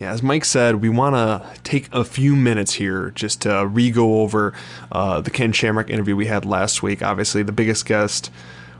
Yeah, as Mike said, we want to take a few minutes here just to re-go over the Ken Shamrock interview we had last week. Obviously, the biggest guest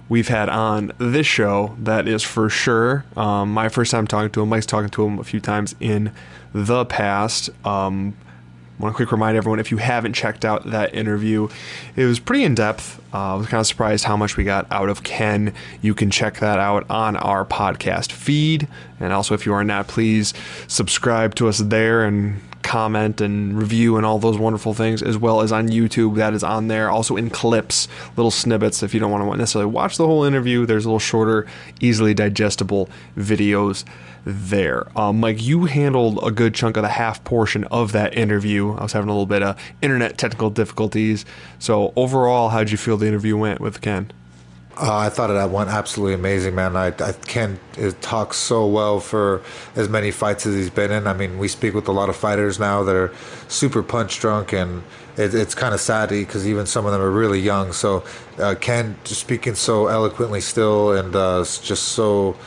we've had on this show, that is for sure. My first time talking to him. Mike's talking to him a few times in the past. I want to quick remind everyone, if you haven't checked out that interview, it was pretty in-depth. I was kind of surprised how much we got out of Ken. You can check that out on our podcast feed. And also, if you are not, please subscribe to us there and comment and review and all those wonderful things, as well as on YouTube. That is on there. Also in clips, little snippets. If you don't want to necessarily watch the whole interview, there's a little shorter, easily digestible videos there. Mike, you handled a good chunk of the half portion of that interview. I was having a little bit of internet technical difficulties. So overall, how'd you feel the interview went with Ken? I thought it went absolutely amazing, man. Ken talks so well for as many fights as he's been in. I mean, we speak with a lot of fighters now that are super punch drunk, and it's kind of sad because even some of them are really young. So Ken just speaking so eloquently still and just so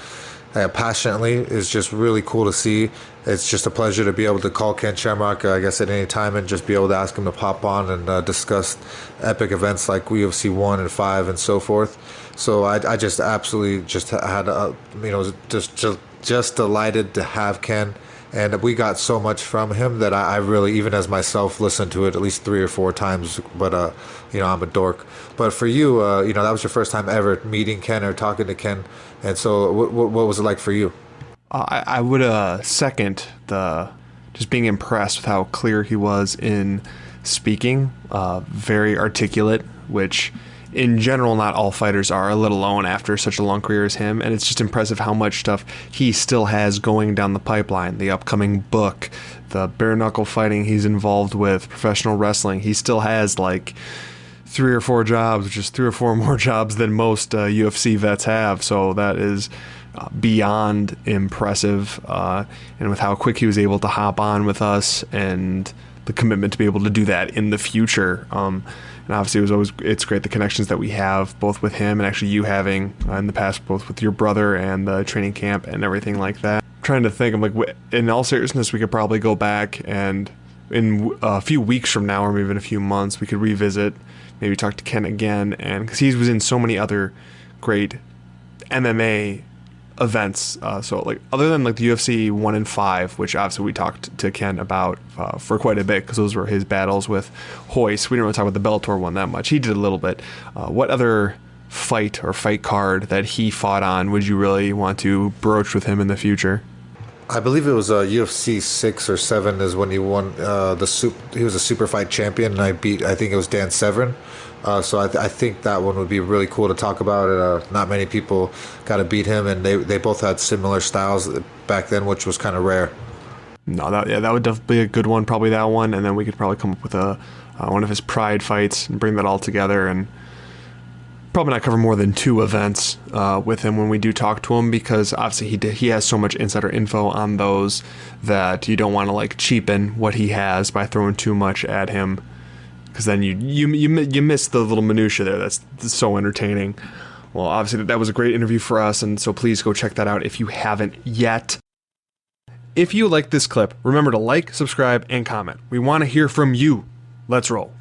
passionately is just really cool to see. It's just a pleasure to be able to call Ken Shamrock, I guess, at any time and just be able to ask him to pop on and discuss epic events like UFC 1 and 5 and so forth. So I just absolutely just had, just delighted to have Ken. And we got so much from him that I really, even as myself, listened to it at least 3 or 4 times. But, I'm a dork. But for you, that was your first time ever meeting Ken or talking to Ken. And so what was it like for you? I would second just being impressed with how clear he was in speaking. Very articulate, which in general not all fighters are, let alone after such a long career as him. And it's just impressive how much stuff he still has going down the pipeline. The upcoming book, the bare knuckle fighting he's involved with, professional wrestling. He still has like 3 or 4 jobs, which is 3 or 4 more jobs than most UFC vets have. So that is beyond impressive, and with how quick he was able to hop on with us and the commitment to be able to do that in the future. And obviously it's great the connections that we have both with him and actually you having in the past, both with your brother and the training camp and everything like that. I'm trying to think, I'm like, in all seriousness, we could probably go back and in a few weeks from now, or maybe in a few months, we could revisit, maybe talk to Ken again, and because he was in so many other great MMA events, so like other than like the UFC 1 and 5, which obviously we talked to Ken about for quite a bit because those were his battles with Hoist. We didn't really talk about the Bellator one that much. He did a little bit. What other fight card that he fought on would you really want to broach with him in the future? I believe it was UFC 6 or 7 is when he won he was a super fight champion, and I think it was Dan Severn. So I think that one would be really cool to talk about. Not many people got to beat him, and they both had similar styles back then, which was kind of rare. No, that would definitely be a good one, probably that one, and then we could probably come up with one of his Pride fights and bring that all together, and probably not cover more than 2 events with him when we do talk to him, because obviously he has so much insider info on those that you don't want to like cheapen what he has by throwing too much at him, because then you miss the little minutia there. That's so entertaining. Well, obviously that was a great interview for us, and so please go check that out if you haven't yet. If you like this clip, remember to like, subscribe, and comment. We want to hear from you. Let's roll.